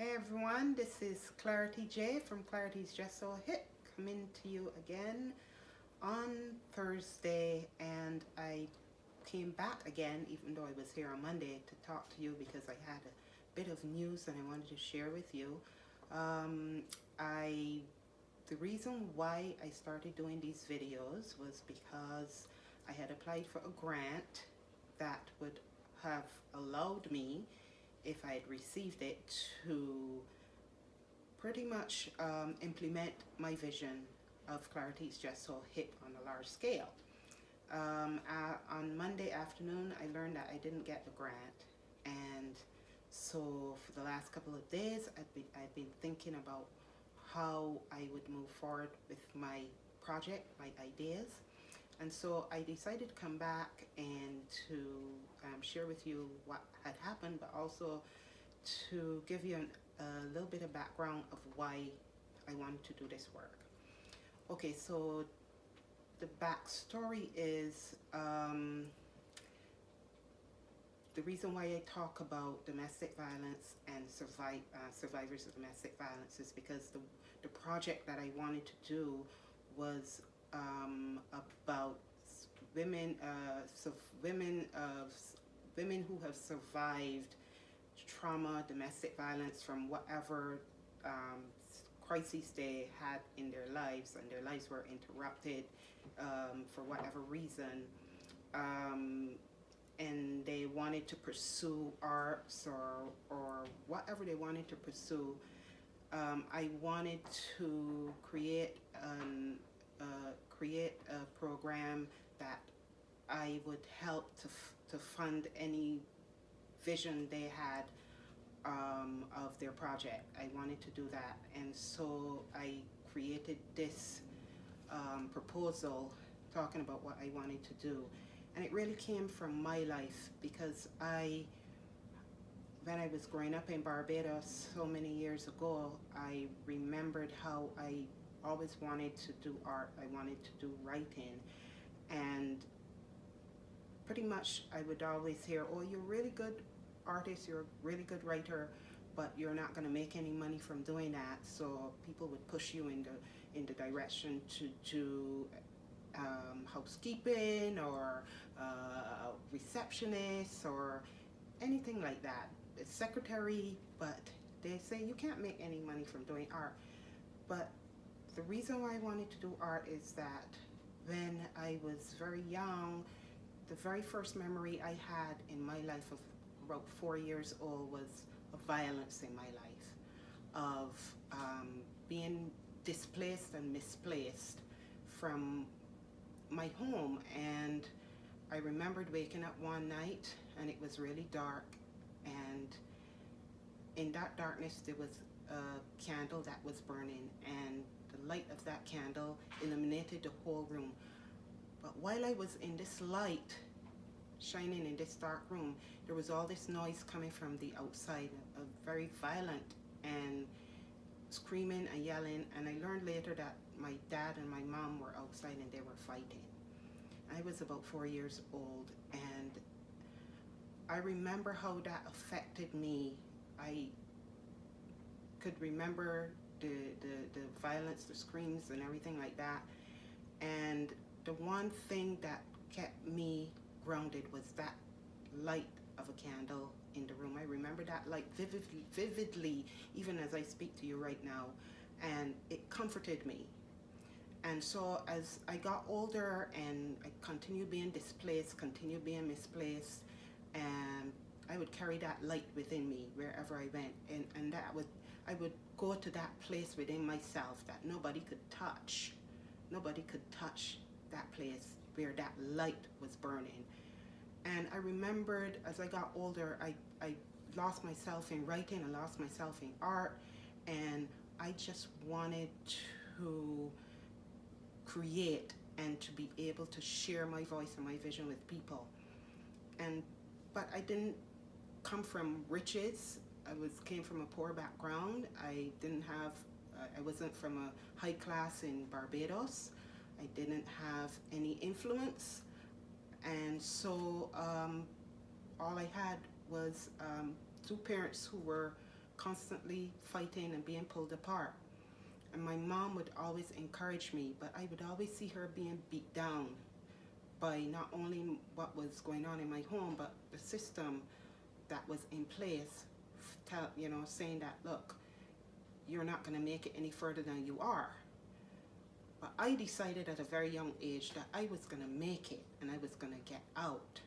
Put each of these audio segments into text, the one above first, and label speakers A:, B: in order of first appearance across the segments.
A: Hey everyone, this is Clarity J from ClarityIsJustSoHip coming to you again on Thursday, and I came back again even though I was here on Monday to talk to you because I had a bit of news and I wanted to share with you. The reason why I started doing these videos was because I had applied for a grant that would have allowed me, if I had received it, to pretty much implement my vision of Clarity is Just So Hip on a large scale. On Monday afternoon, I learned that I didn't get the grant, and so for the last couple of days, I've been thinking about how I would move forward with my project, my ideas. And so I decided to come back and to share with you what had happened, but also to give you a little bit of background of why I wanted to do this work. Okay, so the backstory is the reason why I talk about domestic violence and survivors of domestic violence is because the project that I wanted to do was about women who have survived trauma, domestic violence from whatever crises they had in their lives, and their lives were interrupted for whatever reason, and they wanted to pursue arts or whatever they wanted to pursue. I wanted to create a program that I would help to fund any vision they had of their project. I wanted to do that, and so I created this proposal talking about what I wanted to do. And it really came from my life because when I was growing up in Barbados so many years ago, I remembered how I always wanted to do art. I wanted to do writing, and pretty much I would always hear, oh, you're a really good artist, you're a really good writer, but you're not going to make any money from doing that. So people would push you in the direction to do housekeeping or receptionist or anything like that, a secretary, but they say you can't make any money from doing art. But the reason why I wanted to do art is that when I was very young, the very first memory I had in my life of about 4 years old was of violence in my life, of being displaced and misplaced from my home. And I remembered waking up one night and it was really dark, and in that darkness there was a candle that was burning, and the light of that candle illuminated the whole room. But while I was in this light shining in this dark room, there was all this noise coming from the outside, very violent and screaming and yelling. And I learned later that my dad and my mom were outside and they were fighting. I was about 4 years old, and I remember how that affected me. I could remember the violence, the screams and everything like that. And the one thing that kept me grounded was that light of a candle in the room. I remember that light vividly, even as I speak to you right now, and it comforted me. And so as I got older and I continued being displaced, continued being misplaced, and I would carry that light within me wherever I went, and I would go to that place within myself that nobody could touch. Nobody could touch that place where that light was burning. And I remembered as I got older, I lost myself in writing, I lost myself in art, and I just wanted to create and to be able to share my voice and my vision with people. But I didn't come from riches. I came from a poor background. I wasn't from a high class in Barbados. I didn't have any influence, and so all I had was 2 parents who were constantly fighting and being pulled apart. And my mom would always encourage me, but I would always see her being beat down by not only what was going on in my home, but the system that was in place, saying that, look, you're not going to make it any further than you are. But I decided at a very young age that I was going to make it and I was going to get out.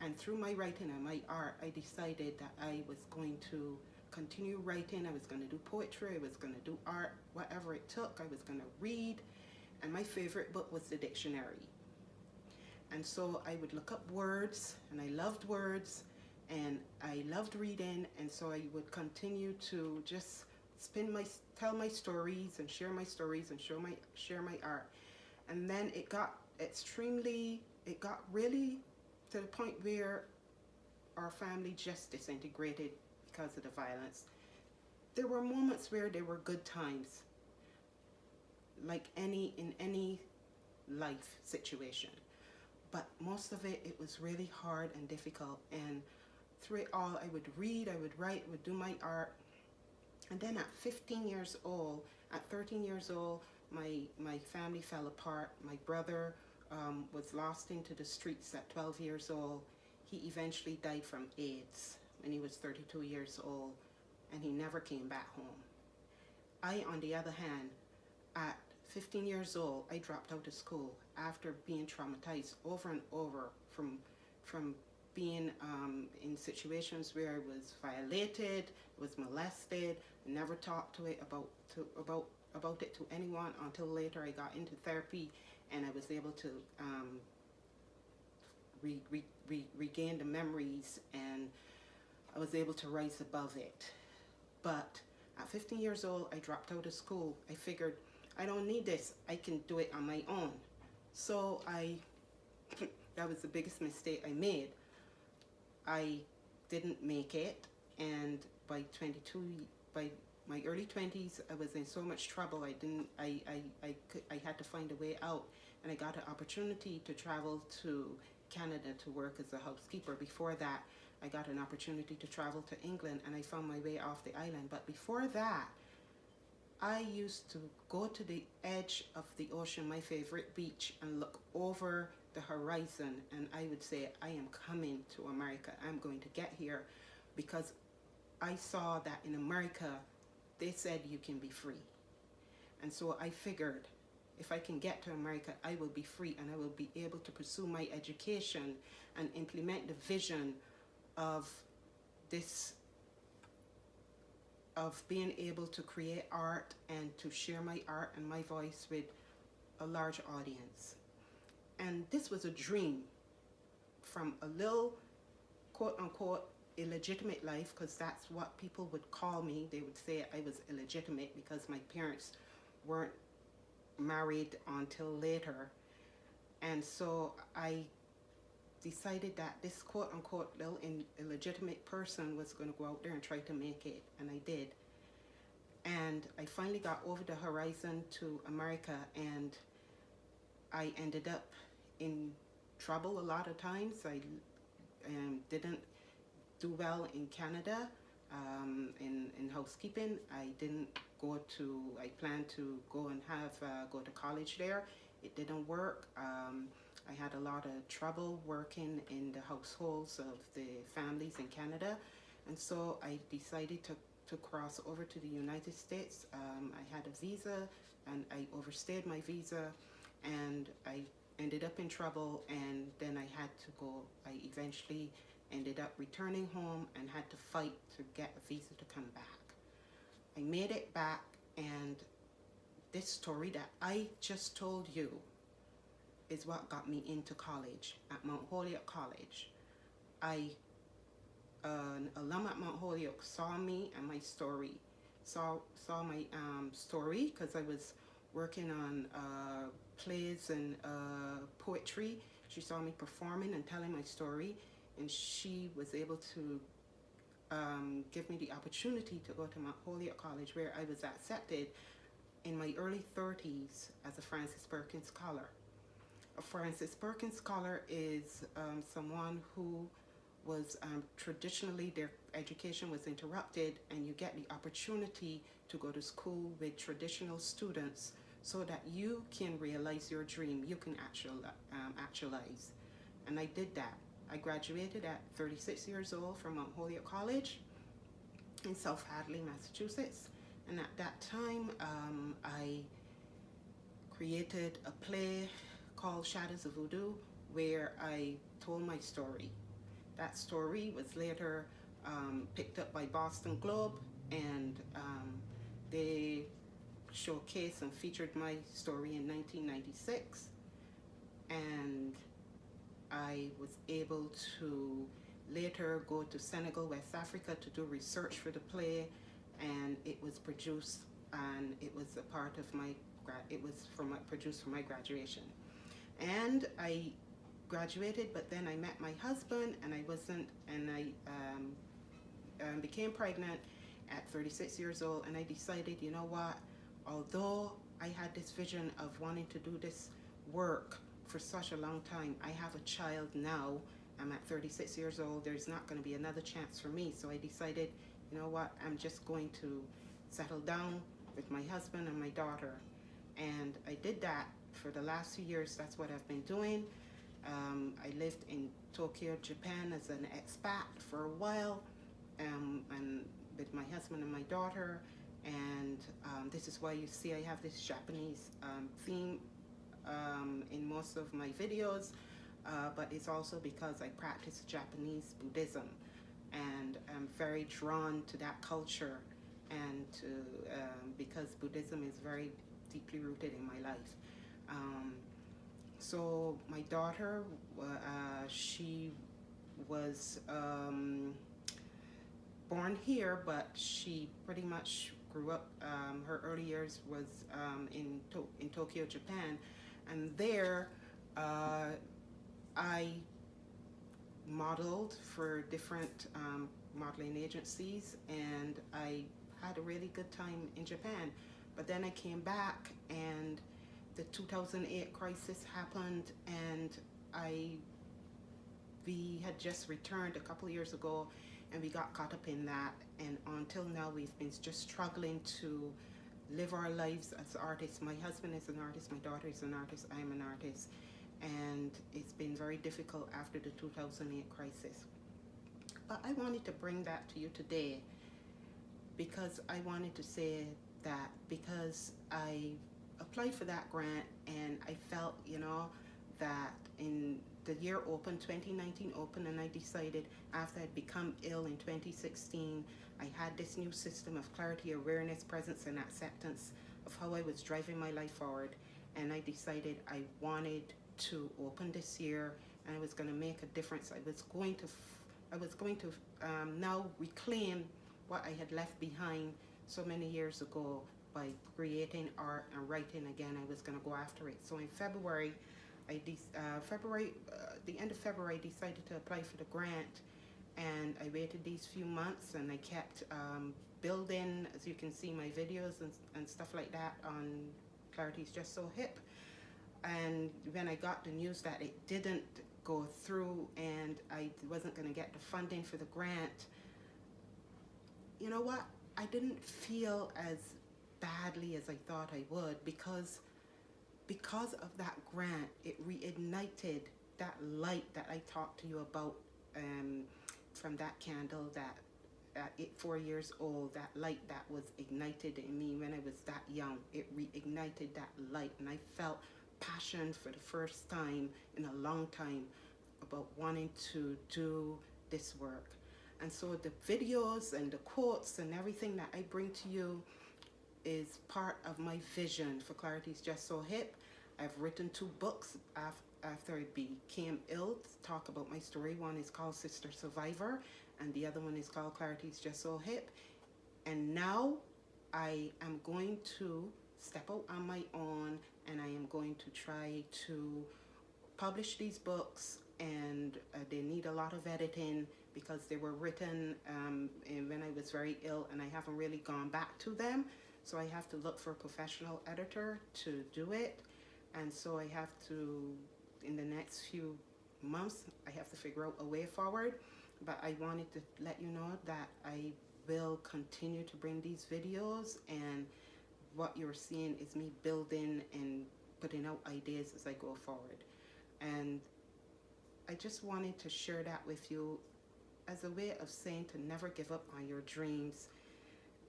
A: And through my writing and my art, I decided that I was going to continue writing. I was going to do poetry. I was going to do art, whatever it took. I was going to read. And my favorite book was the dictionary. And so I would look up words, and I loved words, and I loved reading. And so I would continue to just tell my stories and share my stories and share my art. And then it got really to the point where our family just disintegrated because of the violence. There were moments where there were good times, like in any life situation. But most of it was really hard and difficult. And through it all, I would read, I would write, would do my art. And then at 15 years old, at 13 years old, my family fell apart. My brother was lost into the streets at 12 years old. He eventually died from AIDS when he was 32 years old, and he never came back home. I, on the other hand, at 15 years old, I dropped out of school after being traumatized over and over from being in situations where I was violated, was molested, never talked about it to anyone until later I got into therapy and I was able to regain the memories, and I was able to rise above it. But at 15 years old, I dropped out of school. I figured, I don't need this. I can do it on my own. So that was the biggest mistake I made. I didn't make it, and by my early 20s, I was in so much trouble. I had to find a way out, and I got an opportunity to travel to Canada to work as a housekeeper. Before that, I got an opportunity to travel to England, and I found my way off the island. But before that, I used to go to the edge of the ocean, my favorite beach, and look over the horizon, and I would say, I am coming to America. I'm going to get here, because I saw that in America, they said you can be free. And so I figured, if I can get to America, I will be free, and I will be able to pursue my education and implement the vision of being able to create art and to share my art and my voice with a large audience. And this was a dream from a little quote-unquote illegitimate life, because that's what people would call me. They would say I was illegitimate because my parents weren't married until later. And so I decided that this quote-unquote little illegitimate person was going to go out there and try to make it, and I did. And I finally got over the horizon to America, and I ended up in trouble a lot of times. I didn't do well in Canada in housekeeping. I planned to go and go to college there. It didn't work. I had a lot of trouble working in the households of the families in Canada, and so I decided to cross over to the United States. I had a visa, and I overstayed my visa, and I ended up in trouble, and then I had to go. I eventually ended up returning home and had to fight to get a visa to come back. I made it back, and this story that I just told you is what got me into college at Mount Holyoke College. An alum at Mount Holyoke saw me and my story, saw my story, because I was working on plays and poetry. She saw me performing and telling my story, and she was able to give me the opportunity to go to Mount Holyoke College, where I was accepted in my early 30s as a Francis Perkins Scholar. A Francis Perkins Scholar is someone who was traditionally their education was interrupted, and you get the opportunity to go to school with traditional students so that you can realize your dream, you can actualize. And I did that. I graduated at 36 years old from Mount Holyoke College in South Hadley, Massachusetts. And at that time, I created a play called Shadows of Voodoo, where I told my story. That story was later picked up by Boston Globe, and they showcased and featured my story in 1996. And I was able to later go to Senegal, West Africa to do research for the play, and it was produced, and it was a part of my, produced for my graduation. And I graduated, but then I met my husband, and I became pregnant at 36 years old, and I decided, you know what, although I had this vision of wanting to do this work for such a long time, I have a child now. I'm at 36 years old. There's not going to be another chance for me. So I decided, you know what, I'm just going to settle down with my husband and my daughter. And I did that for the last few years. That's what I've been doing. I lived in Tokyo, Japan as an expat for a while, and with my husband and my daughter. And this is why you see I have this Japanese theme in most of my videos, but it's also because I practice Japanese Buddhism, and I'm very drawn to that culture, and to because Buddhism is very deeply rooted in my life. So my daughter, she was born here, but she pretty much grew up, her early years was in Tokyo, Japan. And there, I modeled for different modeling agencies, and I had a really good time in Japan. But then I came back, and the 2008 crisis happened, and we had just returned a couple of years ago, and we got caught up in that. And until now, we've been just struggling to live our lives as artists. My husband is an artist, my daughter is an artist, I am an artist, and it's been very difficult after the 2008 crisis. But I wanted to bring that to you today because I wanted to say that because I applied for that grant, and I felt, you know, that in the year open, 2019 open, and I decided after I'd become ill in 2016, I had this new system of clarity, awareness, presence, and acceptance of how I was driving my life forward. And I decided I wanted to open this year, and I was going to make a difference. I was going to now reclaim what I had left behind so many years ago by creating art and writing again. I was going to go after it. So in February, the end of February, I decided to apply for the grant, and I waited these few months, and I kept building, as you can see, my videos and stuff like that on ClarityIsJustSoHip. And when I got the news that it didn't go through and I wasn't going to get the funding for the grant, you know what? I didn't feel as badly as I thought I would, because of that grant, it reignited that light that I talked to you about from that candle that at 4 years old, that light that was ignited in me when I was that young. It reignited that light, and I felt passion for the first time in a long time about wanting to do this work. And so the videos and the quotes and everything that I bring to you is part of my vision for ClarityIsJustSoHip. I've written 2 books after I became ill to talk about my story. One is called Sista Survivor, and the other one is called ClarityIsJustSoHip. And now I am going to step out on my own, and I am going to try to publish these books, and they need a lot of editing because they were written when I was very ill, and I haven't really gone back to them. So I have to look for a professional editor to do it. And so I have to, in the next few months, I have to figure out a way forward. but I wanted to let you know that I will continue to bring these videos, and what you're seeing is me building and putting out ideas as I go forward. And I just wanted to share that with you as a way of saying to never give up on your dreams.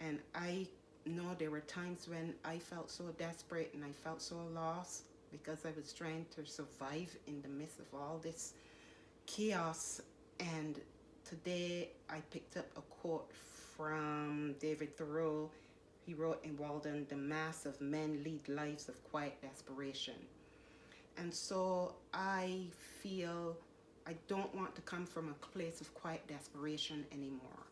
A: And I know there were times when I felt so desperate and I felt so lost because I was trying to survive in the midst of all this chaos. And today I picked up a quote from David Thoreau. He wrote in Walden, "The mass of men lead lives of quiet desperation." And so I feel I don't want to come from a place of quiet desperation anymore.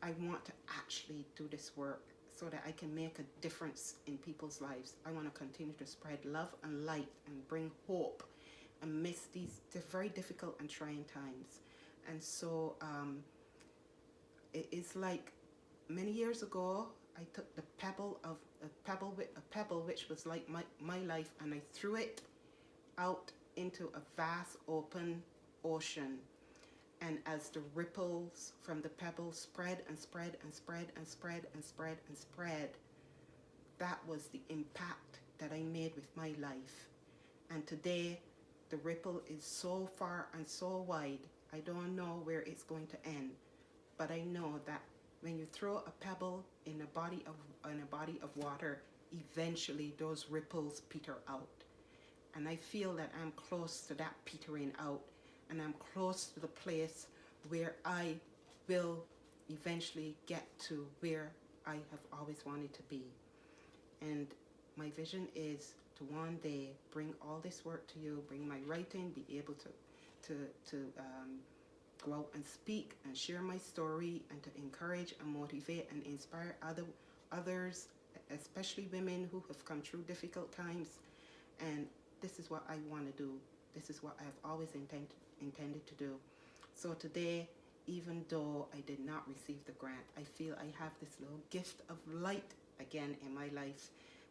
A: I want to actually do this work so that I can make a difference in people's lives. I want to continue to spread love and light and bring hope amidst these very difficult and trying times. And so it is like many years ago, I took the pebble which was like my life, and I threw it out into a vast open ocean. And as the ripples from the pebble spread and spread and spread and spread and spread and spread, that was the impact that I made with my life. And today, the ripple is so far and so wide, I don't know where it's going to end. But I know that when you throw a pebble in a body of water, eventually those ripples peter out. And I feel that I'm close to that petering out, and I'm close to the place where I will eventually get to where I have always wanted to be. And my vision is to one day bring all this work to you, bring my writing, be able to go out and speak and share my story, and to encourage and motivate and inspire others, especially women who have come through difficult times. And this is what I want to do. This is what I've always intended to do. So today, even though I did not receive the grant, I feel I have this little gift of light again in my life.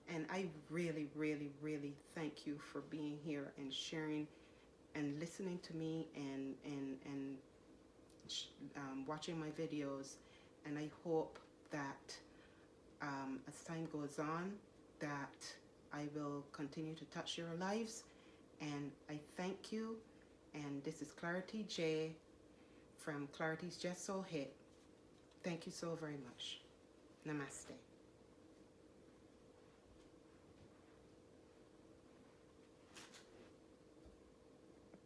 A: And I really, really, really thank you for being here and sharing and listening to me and watching my videos. And I hope that as time goes on, that I will continue to touch your lives. And I thank you. And this is Clarity J from ClarityIsJustSoHip. Thank you so very much. Namaste.